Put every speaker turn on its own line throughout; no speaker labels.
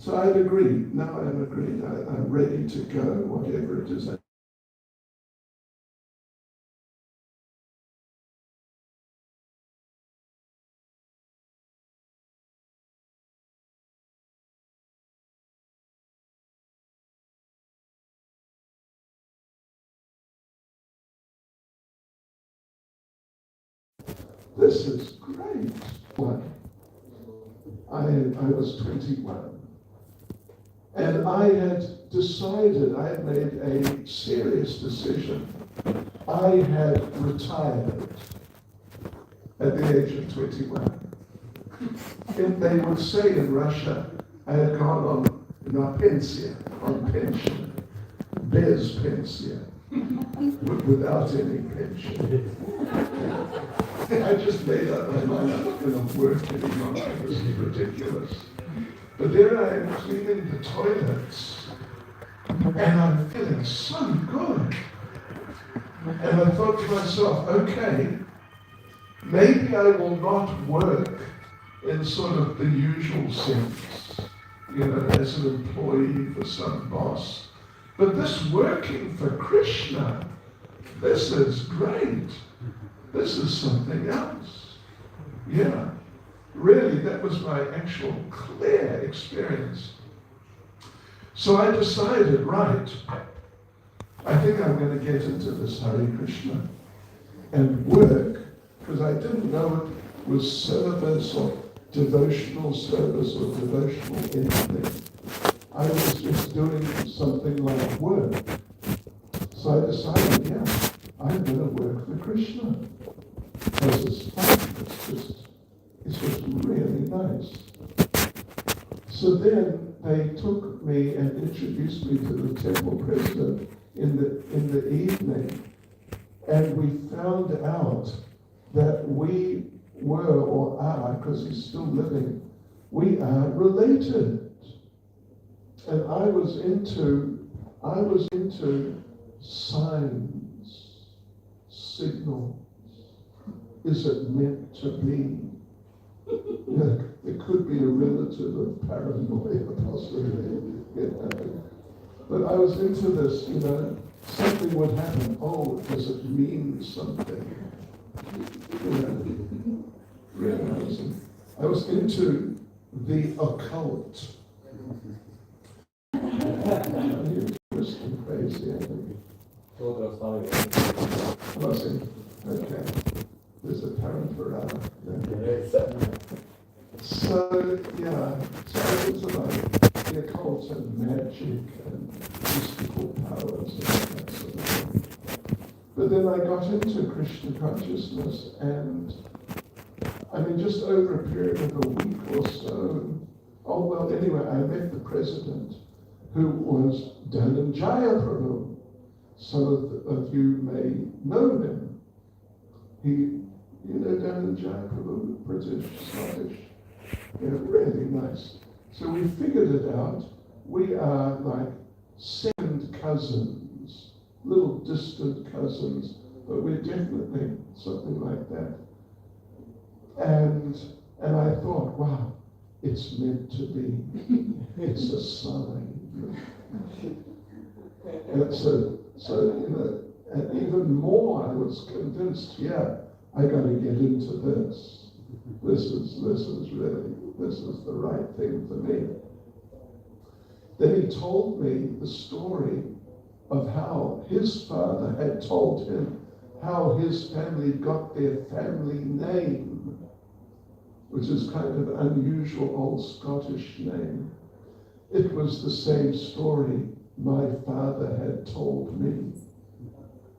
So I'd agreed. Now I'm agreed. I'm ready to go, whatever it is. This is great. I was 21. And I had decided, I had made a serious decision. I had retired at the age of 21. And they would say in Russia, I had gone on pension, bez pension, without any pension. I just made up my mind, I'm not going to work anymore. This is ridiculous. But there I am cleaning the toilets, and I'm feeling so good. And I thought to myself, okay, maybe I will not work in sort of the usual sense, as an employee for some boss. But this working for Krishna, this is great. This is something else. Yeah. Really, that was my actual clear experience. So I decided, right, I think I'm going to get into this Hare Krishna and work, because I didn't know it was service or devotional service or devotional anything. I was just doing something like work. So I decided, yeah, I'm going to work for Krishna. This is fun. It's just really nice. So then they took me and introduced me to the temple president in the evening, and we found out that we were, or are, because he's still living, we are related. And I was into signs, signals. Is it meant to be? It could be a relative of paranoia, possibly. But I was into this, something would happen. Oh, does it mean something? Realizing. I was into the occult. You're twisting crazy, I think. Okay. There's a parenthera. So it was about the occult and magic and mystical powers and that sort of thing. But then I got into Krishna consciousness, and just over a period of a week or so, anyway, I met the president, who was Dhananjaya Prabhu. Some of you may know him. Dhananjaya Prabhu, British, Scottish. Really nice. So we figured it out. We are like second cousins, little distant cousins, but we're definitely something like that. And I thought, wow, it's meant to be. It's a sign. And and even more, I was convinced, I got to get into this. This is the right thing for me. Then he told me the story of how his father had told him how his family got their family name, which is kind of an unusual old Scottish name. It was the same story my father had told me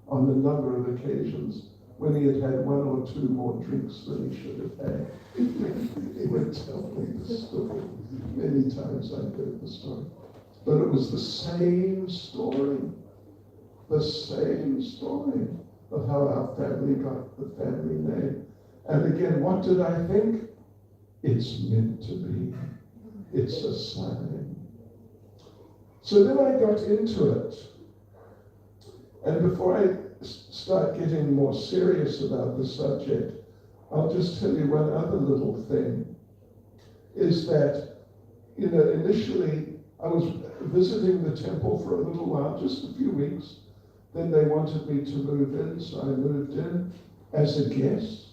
on a number of occasions when he had had one or two more drinks than he should have had. He would tell me the story. Many times I heard the story. But it was the same story of how our family got the family name. And again, what did I think? It's meant to be. It's a sign. So then I got into it. And before I start getting more serious about the subject, I'll just tell you one other little thing, is that initially I was visiting the temple for a little while, just a few weeks. Then they wanted me to move in, so I moved in as a guest,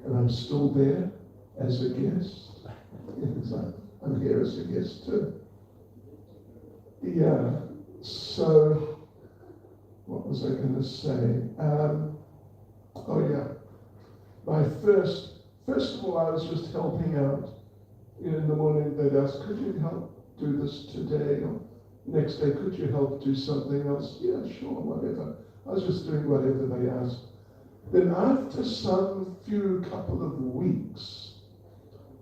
and I'm still there as a guest. Yes, I'm here as a guest too. Yeah, so what was I going to say? My first of all, I was just helping out. In the morning, they'd ask, could you help do this today? Or next day, could you help do something else? Yeah, sure, whatever. I was just doing whatever they asked. Then after some few couple of weeks,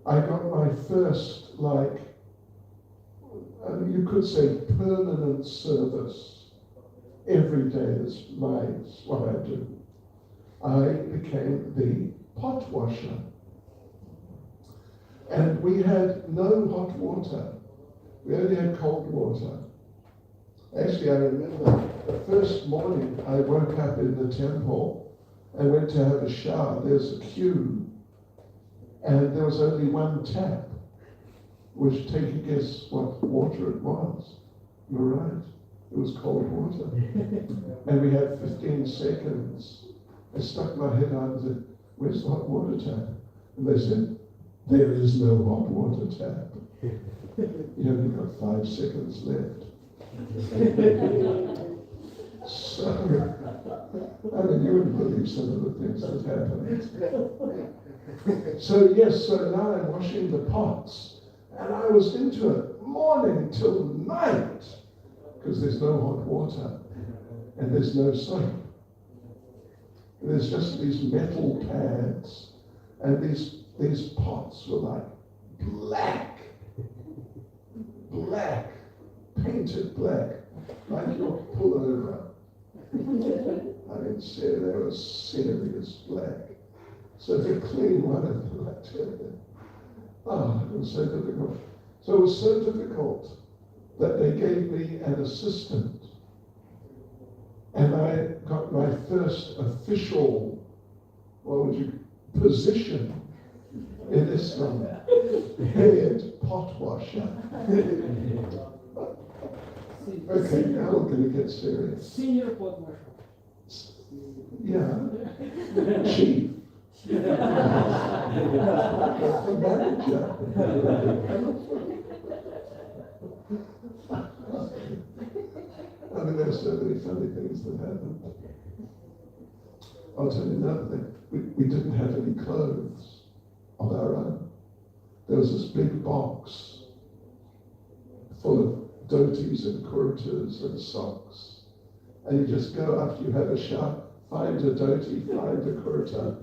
I got my first, you could say permanent service. Every day is what I do. I became the pot washer. And we had no hot water. We only had cold water. Actually, I remember the first morning I woke up in the temple and went to have a shower. There's a queue, and there was only one tap, which take a guess what water it was. You're right, it was cold water. And we had 15 seconds. I stuck my head out and said, where's the hot water tap? And they said, there is no hot water tap. You only got 5 seconds left. So, you wouldn't believe some of the things that happened. So now I'm washing the pots. And I was into it morning till night, because there's no hot water and there's no soap. There's just these metal pads, and these pots were like black, painted black, like your pullover. I didn't say they were serious black. So to clean one of them, I tell you, it was so difficult. So it was so difficult that they gave me an assistant. And I got my first official, position in Islam, head pot washer. Okay, now we're going to get serious.
Senior pot washer.
Yeah, chief. The manager. There's so many funny things that happened. I'll tell you another thing. We didn't have any clothes of our own. There was this big box full of dhotis and kurtas and socks. And you just go after you have a shower, find a dhoti, find a kurta,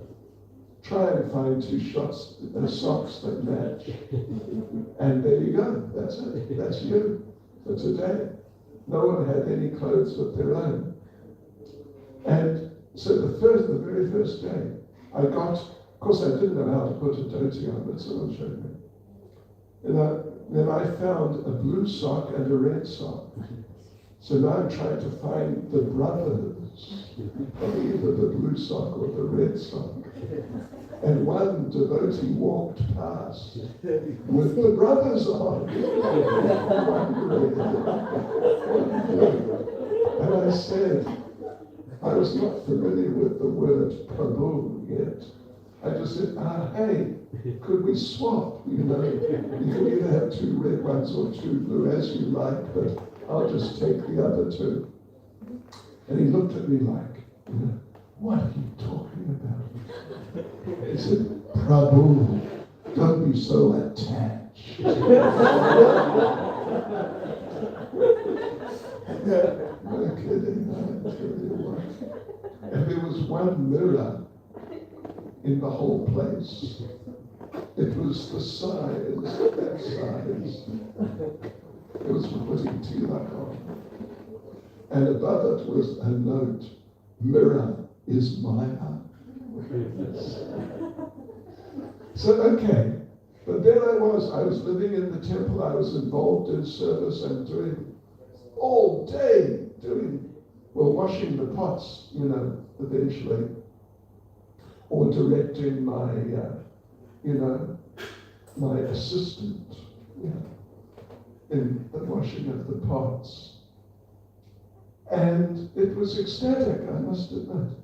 try and find 2 socks that match. And there you go. That's it. That's you for today. No one had any clothes of their own. And so the very first day, of course I didn't know how to put a dhoti on, but someone showed me. And then I found a blue sock and a red sock. So now I'm trying to find the brothers of either the blue sock or the red sock. And one devotee walked past with the brothers on. And I said, I was not familiar with the word Prabhu yet. I just said, hey, could we swap? You can either have 2 red ones or 2 blue as you like, but I'll just take the other 2. And he looked at me like, what are you talking about? He said, Prabhu, don't be so attached. No kidding, I tell you what. And there was one mirror in the whole place. It was the size, that size. It was for putting tilak on. And above it was a note, mirror is Maya. So, okay. But then I was living in the temple, I was involved in service and doing all day, washing the pots, eventually, or directing my, my assistant. in the washing of the pots. And it was ecstatic, I must admit.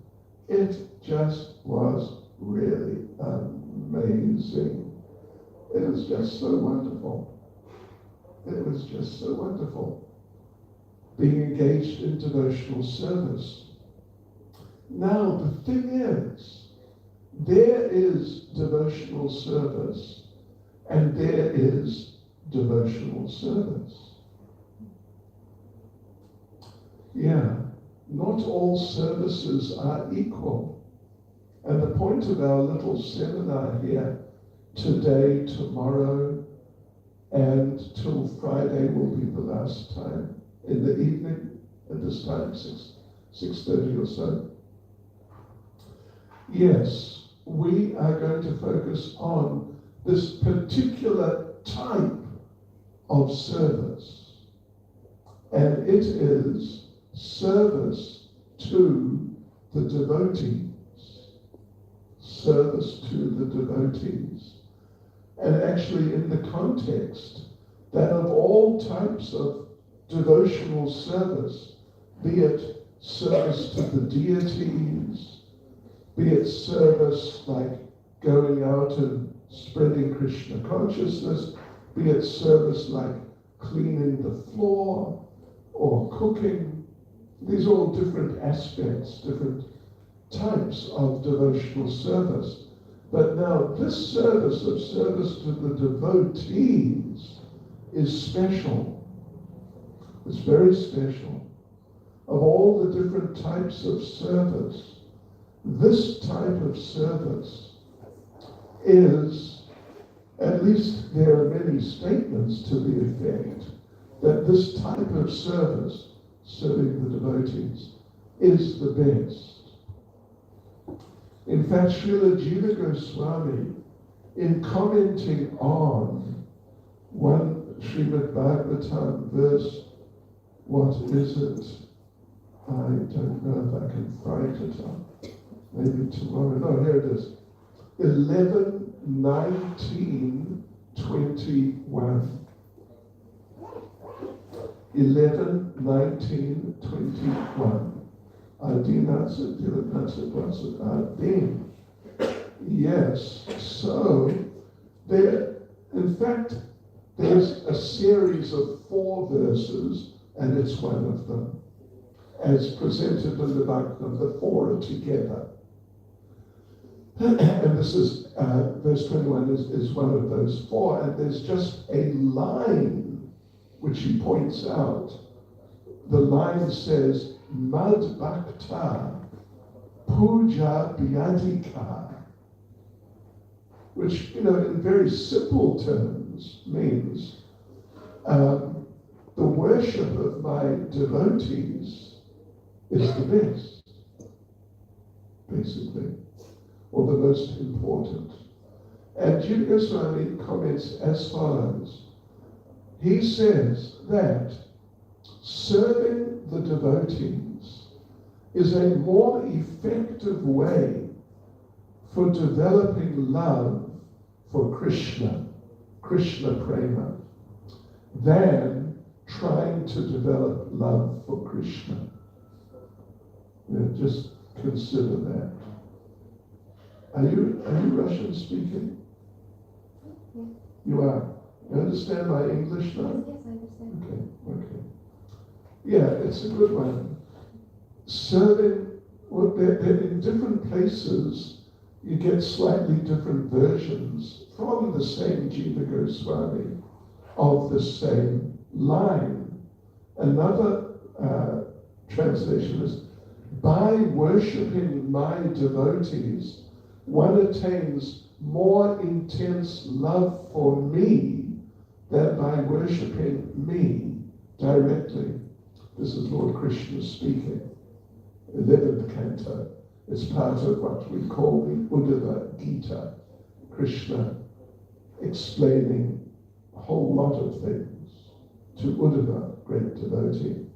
It just was really amazing. It was just so wonderful. It was just so wonderful. Being engaged in devotional service. Now, the thing is, there is devotional service and there is devotional service. Yeah, not all services are equal. And the point of our little seminar here, today, tomorrow, and till Friday will be the last time, in the evening, at this time, 6:30 or so. Yes, we are going to focus on this particular type of service. And it is service to the devotees. Service to the devotees. And actually in the context that of all types of devotional service, be it service to the deities, be it service like going out and spreading Krishna consciousness, be it service like cleaning the floor or cooking. These are all different aspects, different types of devotional service. But now this service of service to the devotees is special. It's very special. Of all the different types of service, this type of service is, at least there are many statements to the effect, that this type of service, serving the devotees, is the best. In fact, Srila Jiva Goswami, in commenting on one Srimad Bhagavatam verse, what is it? I don't know if I can find it up. Maybe tomorrow. No, here it is. 11, 19, 21. 11, 19, 21. Yes, so there, in fact, there's a series of 4 verses, and it's one of them, as presented in the Bhagavatam. The 4 are together. And this is, verse 21 is one of those 4, and there's just a line which he points out. The line says, Mad Bhakta Puja Byadika, which, in very simple terms means the worship of my devotees is the best, basically, or the most important. And Jiva Goswami comments as follows. He says that serving the devotees is a more effective way for developing love for Krishna prema, than trying to develop love for Krishna. Just consider that. Are you Russian speaking?
Yeah.
You are. You understand my English now?
Yes, I understand.
Okay. Yeah, it's a good one. Serving, in different places, you get slightly different versions from the same Jiva Goswami of the same line. Another translation is, by worshipping my devotees, one attains more intense love for me than by worshipping me directly. This is Lord Krishna speaking. 11th canto. It's part of what we call the Uddhava Gita. Krishna explaining a whole lot of things to Uddhava, great devotee.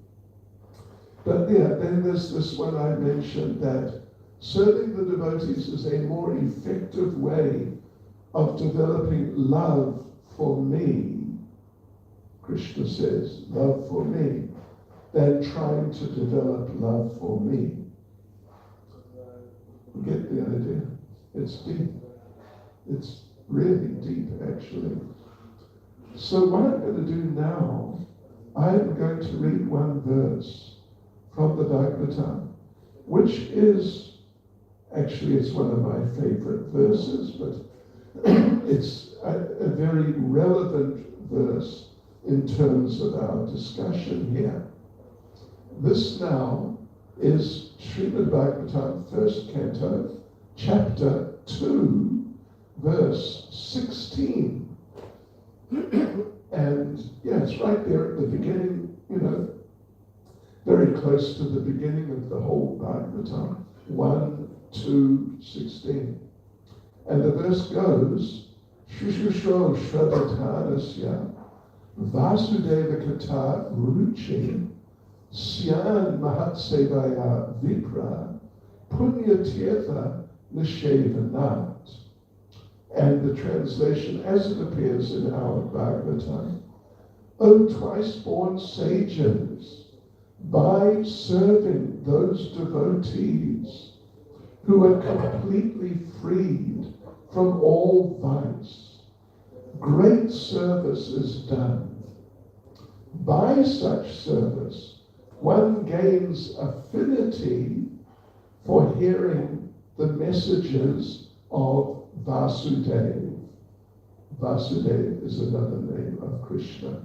But then there's this one I mentioned, that serving the devotees is a more effective way of developing love for me, Krishna says, love for me, than trying to develop love for me. You get the idea? It's deep. It's really deep, actually. So what I'm going to do now, I'm going to read one verse from the Bhagavatam, which is, actually it's one of my favorite verses, but it's a very relevant verse in terms of our discussion here. This now is Srimad Bhagavatam, first canto, chapter 2, verse 16. And yeah, it's right there at the beginning, very close to the beginning of the whole Bhagavatam, 1, 2, 16. And the verse goes, Shushusho Shraddhatanasya Vasudeva Kata Ruchi Syan Mahatsevaya Vipra Punya Tirtha Nishevanat. And the translation as it appears in our Bhagavatam, O twice-born sages, by serving those devotees who are completely freed from all vice, great service is done. By such service, one gains affinity for hearing the messages of Vasudeva. Vasudeva is another name of Krishna.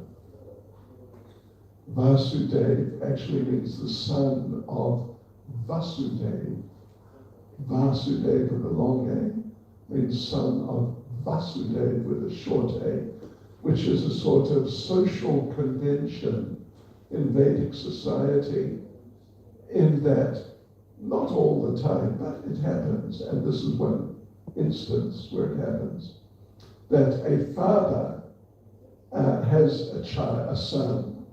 Vasudeva actually means the son of Vasudeva. Vasudeva with a long A means son of Vasudeva with a short A, which is a sort of social convention in Vedic society, in that not all the time, but it happens, and this is one instance where it happens, that a father has a son,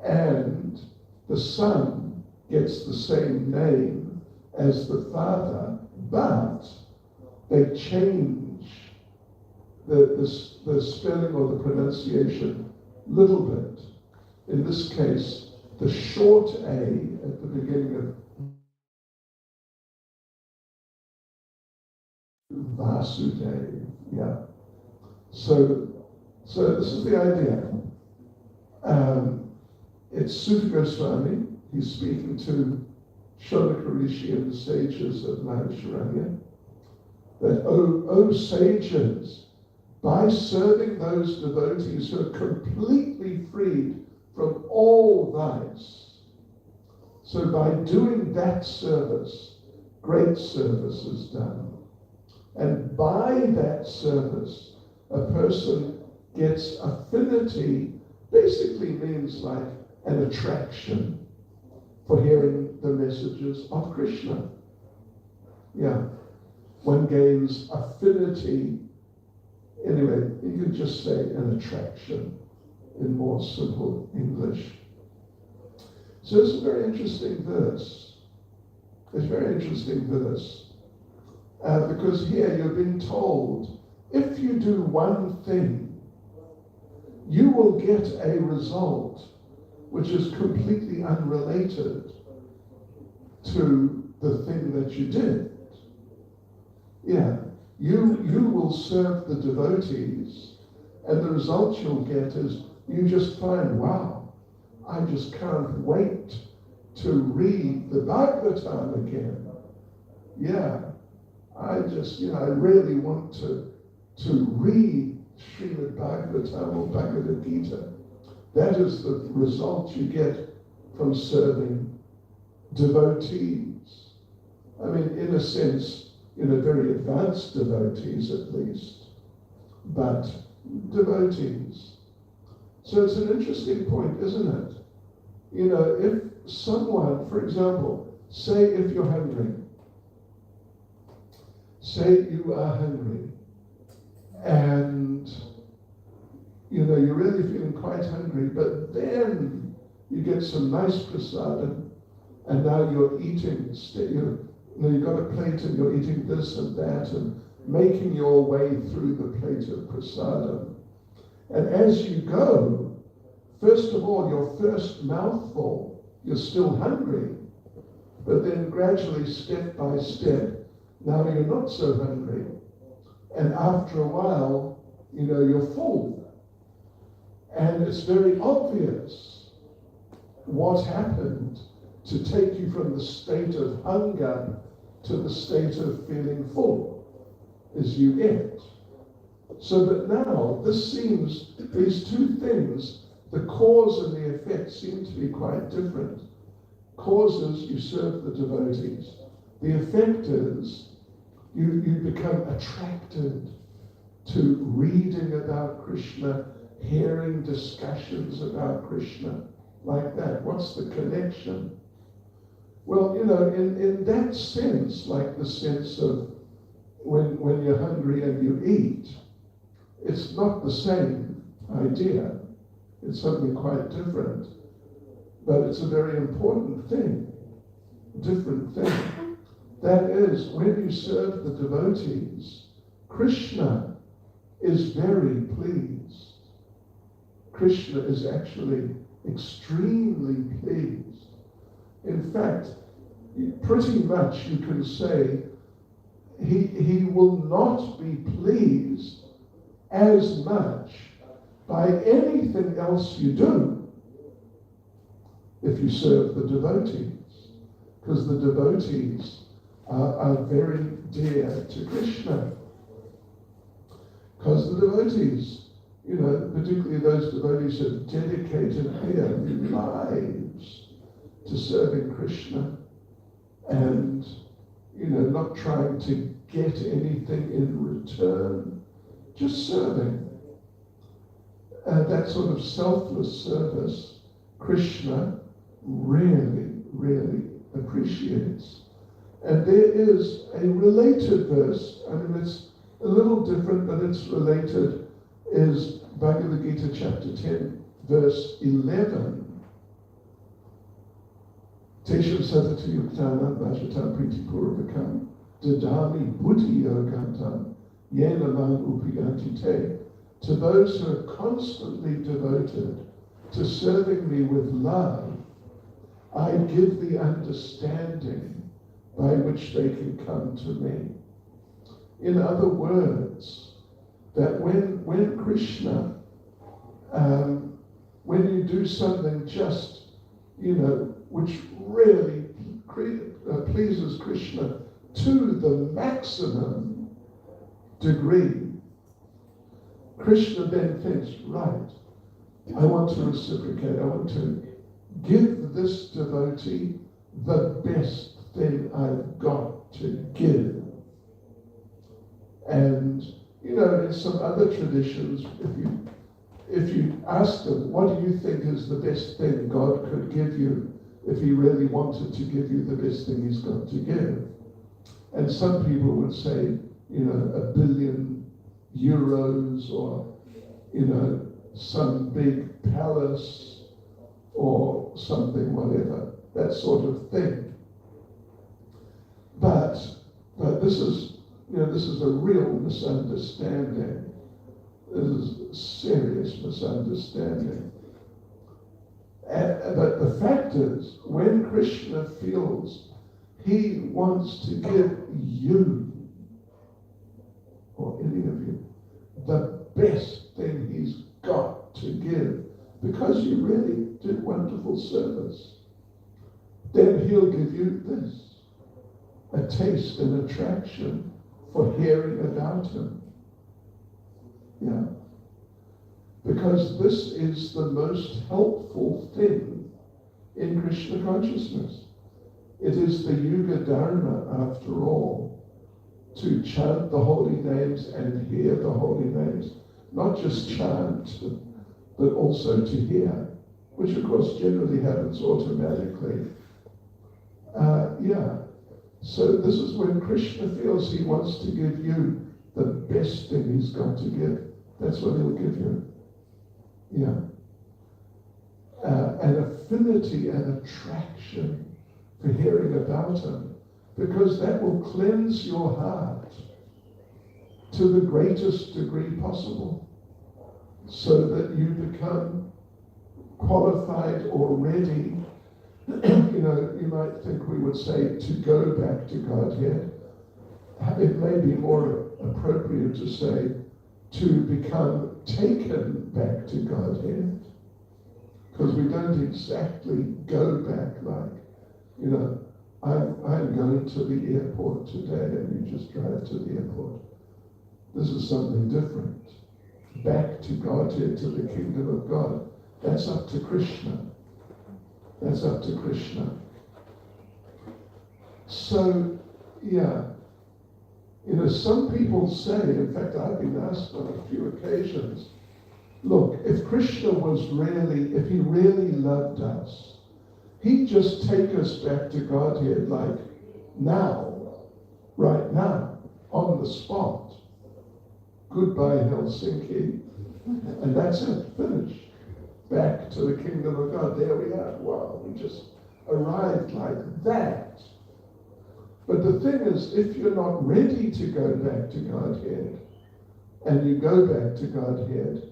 and the son gets the same name as the father, but they change the spelling or the pronunciation a little bit. In this case, the short A at the beginning of Vasudeva, yeah. So this is the idea. It's Suta Goswami. He's speaking to Shonaka Rishi and the sages of Naimisharanya, that, O sages, by serving those devotees who are completely freed from all vice, so by doing that service, great service is done. And by that service, a person gets affinity, basically means like an attraction for hearing the messages of Krishna. Yeah. One gains affinity. Anyway, you could just say an attraction in more simple English. So it's a very interesting verse. It's a very interesting verse. Because here you're being told, if you do one thing, you will get a result which is completely unrelated to the thing that you did. Yeah, you will serve the devotees, and the result you'll get is you just find, wow, I just can't wait to read the Bhagavatam again. Yeah, I just, I really want to read Srimad Bhagavatam or Bhagavad Gita. That is the result you get from serving devotees. I mean, in a sense, very advanced devotees at least, but devotees. So it's an interesting point, isn't it? If someone, for example, say if you're hungry, say you are hungry, and you're really feeling quite hungry, but then you get some nice prasadam, and now you're eating, you've got a plate and you're eating this and that and making your way through the plate of prasadam. And as you go, first of all, your first mouthful, you're still hungry, but then gradually, step by step, now you're not so hungry. And after a while, you're full. And it's very obvious what happened to take you from the state of hunger to the state of feeling full as you ate. So that now, these two things, the cause and the effect seem to be quite different. Cause is you serve the devotees. The effect is you become attracted to reading about Krishna, hearing discussions about Krishna, like that. What's the connection? Well, in that sense, like the sense of when you're hungry and you eat, it's not the same idea. It's something quite different. But it's a very important thing, different thing. That is, when you serve the devotees, Krishna is very pleased. Krishna is actually extremely pleased. In fact, pretty much you can say he will not be pleased as much by anything else you do if you serve the devotees, because the devotees are very dear to Krishna. Because the devotees, particularly those devotees who have dedicated their lives to serving Krishna and, not trying to get anything in return, just serving. That sort of selfless service, Krishna really, really appreciates. And there is a related verse, it's a little different, but it's related, is Bhagavad Gita chapter 10, verse 11. Tesham sadhatu yuktana vajatam priti purvakam dadami buddhi yogantam yena man upiyanti te. To those who are constantly devoted to serving me with love, I give the understanding by which they can come to me. In other words, that when Krishna, when you do something just, which really pleases Krishna to the maximum degree, Krishna then thinks, right, I want to reciprocate, I want to give this devotee the best thing I've got to give. And, in some other traditions, if you ask them, what do you think is the best thing God could give you if he really wanted to give you the best thing he's got to give? And some people would say, €1 billion, or, some big palace or something, whatever, that sort of thing. But this is a real misunderstanding. This is a serious misunderstanding. But the fact is, when Krishna feels he wants to give you, or any of you, the best thing he's got to give, because you really did wonderful service, then he'll give you this, a taste and attraction for hearing about him. Yeah. Because this is the most helpful thing in Krishna consciousness. It is the Yuga Dharma, after all, to chant the holy names and hear the holy names. Not just chant, but also to hear, which of course generally happens automatically. So this is when Krishna feels he wants to give you the best thing he's got to give. That's what he'll give you. Yeah. An affinity and attraction for hearing about him, because that will cleanse your heart to the greatest degree possible, so that you become qualified or ready. You might think we would say to go back to Godhead. It may be more appropriate to say to become taken back to Godhead, because we don't exactly go back like, I'm going to the airport today, and you just drive to the airport. This is something different. Back to Godhead, to the kingdom of God. That's up to Krishna. That's up to Krishna. So, yeah. Some people say, in fact, I've been asked on a few occasions, look, if Krishna if he really loved us, he'd just take us back to Godhead like now, right now, on the spot. Goodbye, Helsinki. And that's it, finished. Back to the kingdom of God. There we are. Wow, we just arrived like that. But the thing is, if you're not ready to go back to Godhead, and you go back to Godhead,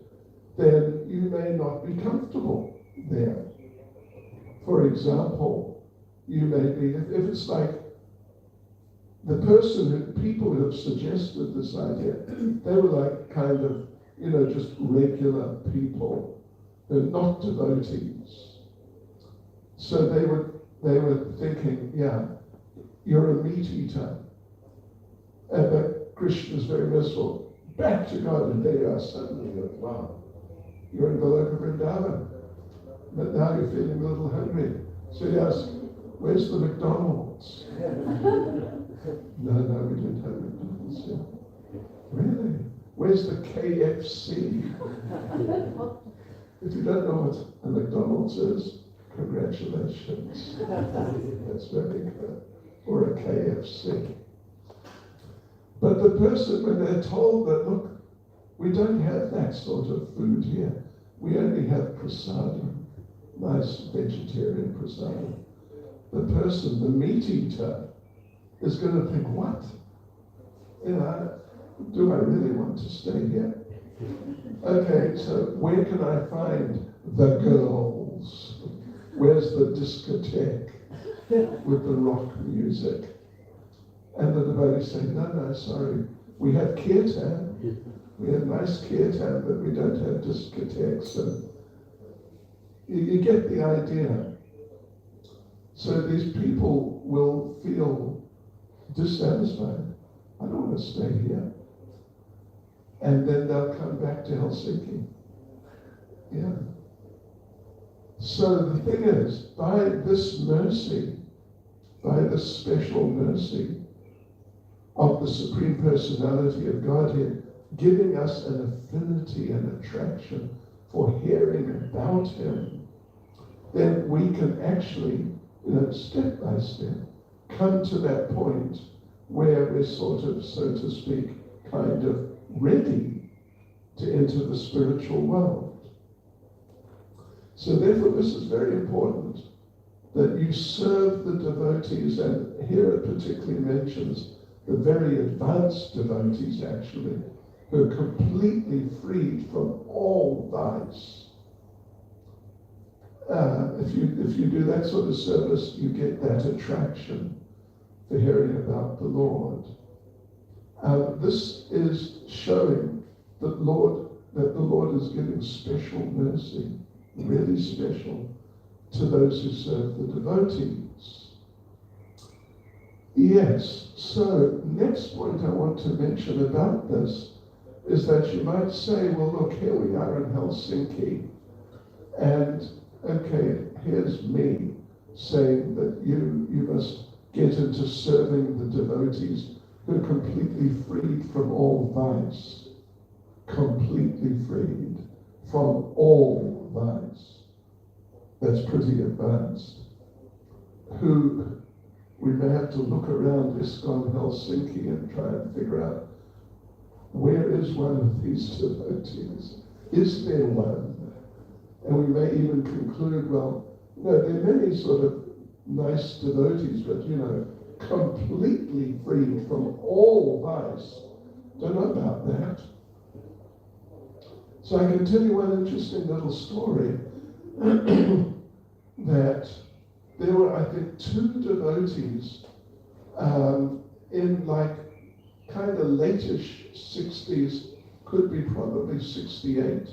then you may not be comfortable there. For example, you may be, if it's like people who have suggested this idea, they were like kind of, just regular people. They're not devotees. So they were thinking, yeah, you're a meat eater. And that Krishna's very merciful. Back to God, and there you are suddenly. Wow, you're in Goloka Vrindavan. But now you're feeling a little hungry. So you ask, where's the McDonald's? No, we don't have McDonald's here. Really? Where's the KFC? If you don't know what a McDonald's is, congratulations. That's very good. Or a KFC. But the person, when they're told that, look, we don't have that sort of food here. We only have prasadam, nice vegetarian prasadam. The person, the meat eater, is going to think, what? Do I really want to stay here? Okay, so where can I find the girls? Where's the discotheque with the rock music? And the devotees say, no, sorry. We have kirtan. We have nice kirtan, but we don't have discotheques. And you get the idea. So these people will feel dissatisfied. I don't want to stay here. And then they'll come back to Helsinki. Yeah. So the thing is, by this mercy, by this special mercy of the Supreme Personality of Godhead, giving us an affinity and attraction for hearing about Him, then we can actually, step by step, come to that point where we're sort of, so to speak, kind of ready to enter the spiritual world. So therefore, this is very important, that you serve the devotees, and here it particularly mentions the very advanced devotees, actually, who are completely freed from all vice. If you do that sort of service, you get that attraction for hearing about the Lord. This is showing that the Lord is giving special mercy, really special, to those who serve the devotees. Yes, so next point I want to mention about this is that you might say, well, look, here we are in Helsinki, and okay, here's me saying that you must get into serving the devotees who are completely freed from all vice, completely freed from all vice. That's pretty advanced. Who we may have to look around ISKCON Helsinki and try and figure out, where is one of these devotees? Is there one? And we may even conclude, well, no, there are many sort of nice devotees, but completely freed from all vice. Don't know about that. So I can tell you one interesting little story. that there were, I think, 2 devotees in like kind of late-ish 60s, could be probably 68.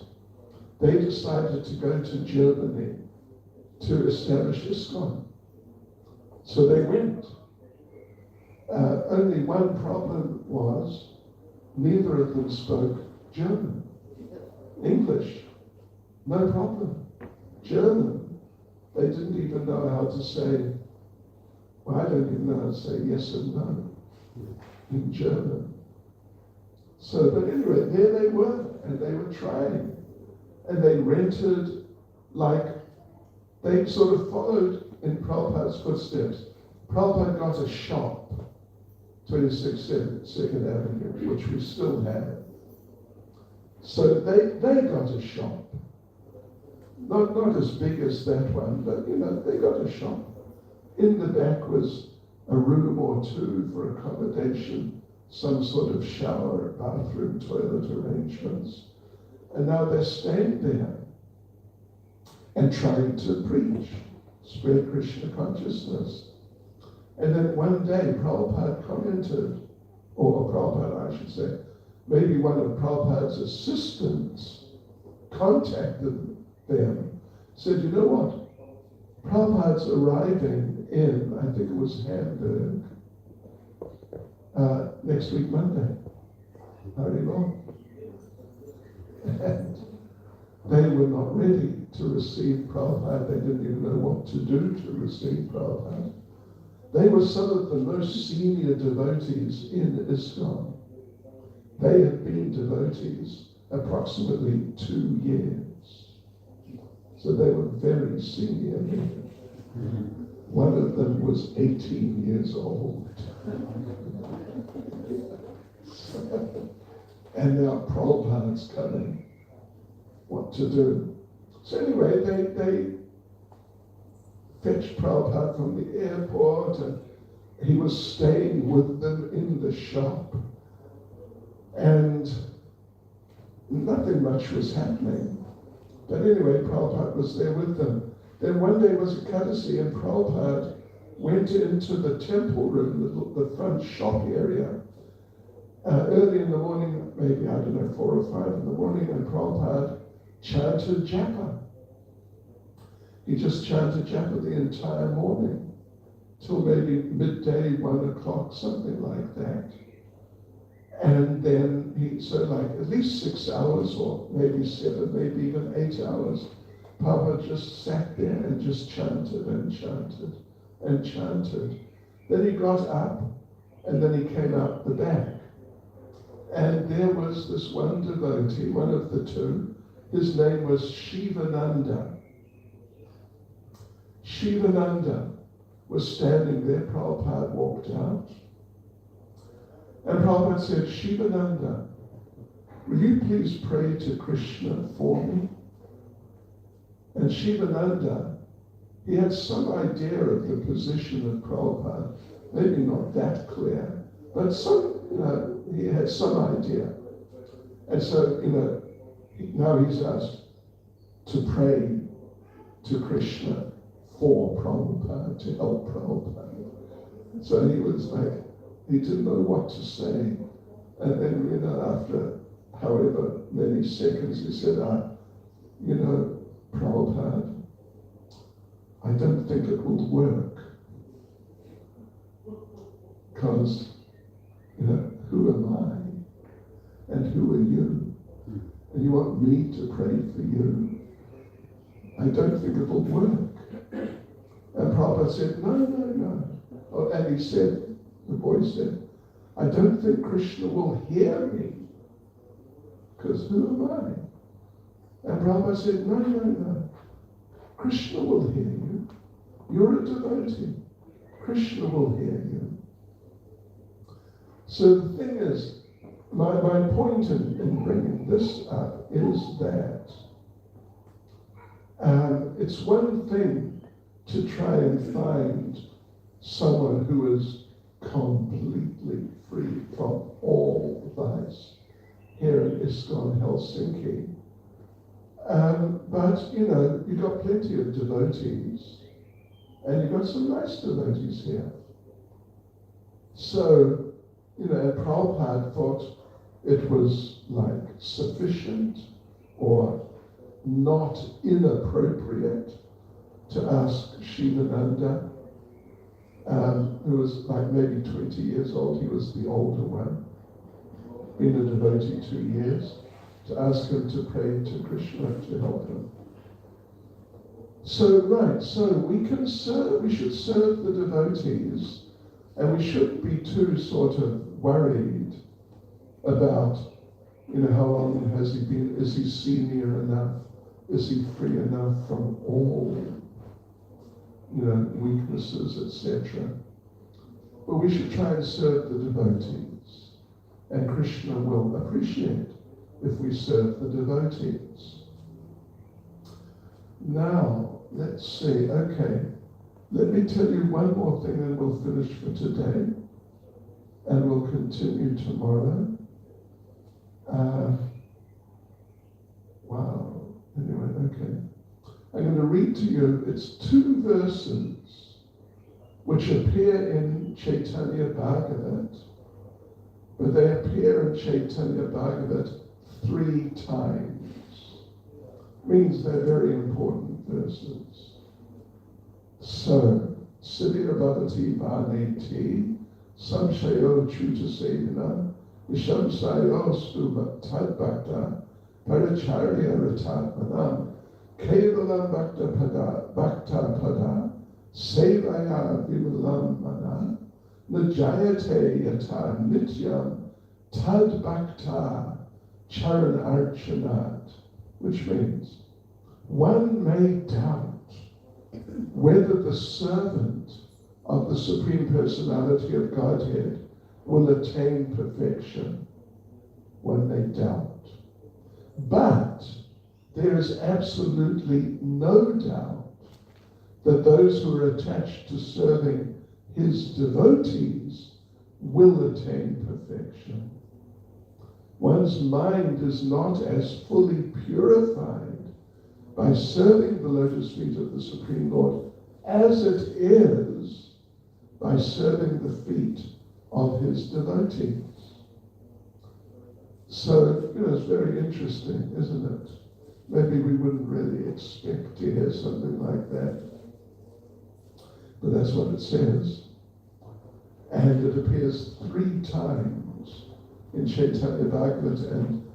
They decided to go to Germany to establish ISKCON. So they went. Only one problem was neither of them spoke German. English, no problem. German, they didn't even know how to say, well, I don't even know how to say yes and no in German. So, but anyway, there they were, and they were trying. And they rented, like, they sort of followed in Prabhupada's footsteps. Prabhupada got a shop, 26 Second Avenue, which we still have. So they got a shop. Not as big as that one, but they got a shop. In the back was a room or 2 for accommodation, some sort of shower, bathroom, toilet arrangements. And now they're staying there and trying to preach, spread Krishna consciousness. And then one day Prabhupada commented, or Prabhupada I should say, maybe one of Prabhupada's assistants contacted them, said, you know what, Prabhupada's arriving in, I think it was Hamburg, next week Monday. Very long. And they were not ready to receive Prabhupada. They didn't even know what to do to receive Prabhupada. They were some of the most senior devotees in ISKCON. They had been devotees approximately 2 years. So they were very senior. One of them was 18 years old. And now Prabhupada's coming. What to do? So anyway, they fetched Prabhupada from the airport, and he was staying with them in the shop. And nothing much was happening. But anyway, Prabhupada was there with them. Then one day was a courtesy, and Prabhupada went into the temple room, the front shop area, early in the morning, maybe, I don't know, 4 or 5 in the morning, and Prabhupada chanted japa. He just chanted japa the entire morning, till maybe midday, 1 o'clock, something like that. And then at least 6 hours, or maybe 7, maybe even 8 hours, Prabhupada just sat there and just chanted and chanted and chanted. Then he got up, and then he came out the back. And there was this one devotee, one of the 2, his name was Shivananda. Shivananda was standing there. Prabhupada walked out. And Prabhupada said, Shivananda, will you please pray to Krishna for me? And Shivananda, he had some idea of the position of Prabhupada, maybe not that clear, but he had some idea. And so, now he's asked to pray to Krishna for Prabhupada, to help Prabhupada. So he was like, he didn't know what to say. And then, after however many seconds, he said, Prabhupada, I don't think it will work. Because, who am I? And who are you? And you want me to pray for you? I don't think it will work. And Prabhupada said, no. Oh, and he said, the boy said, I don't think Krishna will hear me. Because who am I? And Prabhupada said, no. Krishna will hear you. You're a devotee. Krishna will hear you. So the thing is, my point in bringing this up is that it's one thing to try and find someone who is completely free from all vice. Here in ISKCON Helsinki, But, you know, you've got plenty of devotees, and you've got some nice devotees here. So, you know, and Prabhupada thought it was like sufficient or not inappropriate to ask Shivananda, who was like maybe 20 years old, he was the older one, been a devotee 2 years, to ask him to pray to Krishna to help him. So, right, so we can serve, we should serve the devotees, and we shouldn't be too sort of worried about, you know, how long has he been, is he senior enough, is he free enough from all, you know, weaknesses, etc. But we should try and serve the devotees, and Krishna will appreciate if we serve the devotees. Now, let's see, okay, let me tell you one more thing and we'll finish for today, and we'll continue tomorrow. Wow, anyway, okay. I'm going to read to you, it's 2 verses which appear in Chaitanya Bhagavat, but they appear in Chaitanya Bhagavat 3 times. Means they're very important verses. So, Siddhya Bhavati Vaneti, Samshayo Chuta Sevina, Nishamsayo Stu Tad Bhakta, Paracharya Ratatmanam, Kevalam Bhakta Pada, Sevaya Vimalam Mana, Najayate Yata Nityam, Tad Bhakta Charan Archanat, which means one may doubt whether the servant of the Supreme Personality of Godhead will attain perfection. One may doubt. But there is absolutely no doubt that those who are attached to serving his devotees will attain perfection. One's mind is not as fully purified by serving the lotus feet of the Supreme Lord as it is by serving the feet of his devotees. So, you know, it's very interesting, isn't it? Maybe we wouldn't really expect to hear something like that, but that's what it says. And it appears 3 times in Chaitanya Bhagavat, and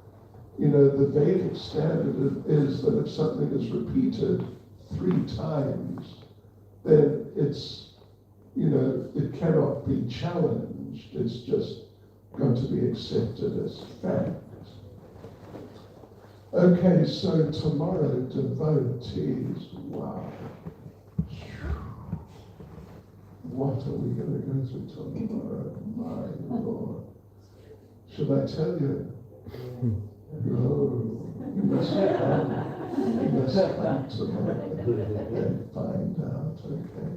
you know, the Vedic standard is that if something is repeated 3 times, then it's, you know, it cannot be challenged. It's just got to be accepted as fact. Okay, so tomorrow, devotees, wow. What are we going to go through tomorrow? My Lord. Should I tell you? No, you must come. You must come tomorrow and find out, okay?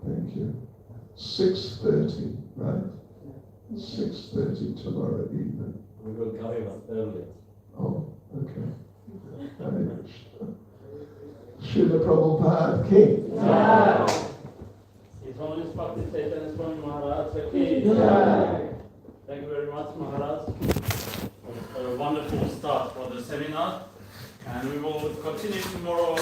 Thank you. 6:30, right? 6:30 tomorrow evening.
We will carry us early.
Oh, okay. Srila Prabhupada Ki.
Yeah. His Holiness Bhakti Chaitanya Swami Maharaj Ki. Yeah. Thank you very much, Maharaj. A wonderful start for the seminar, and we will continue tomorrow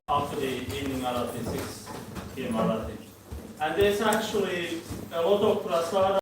after the evening Arati, 6 p.m. Arati. And there's actually a lot of prasada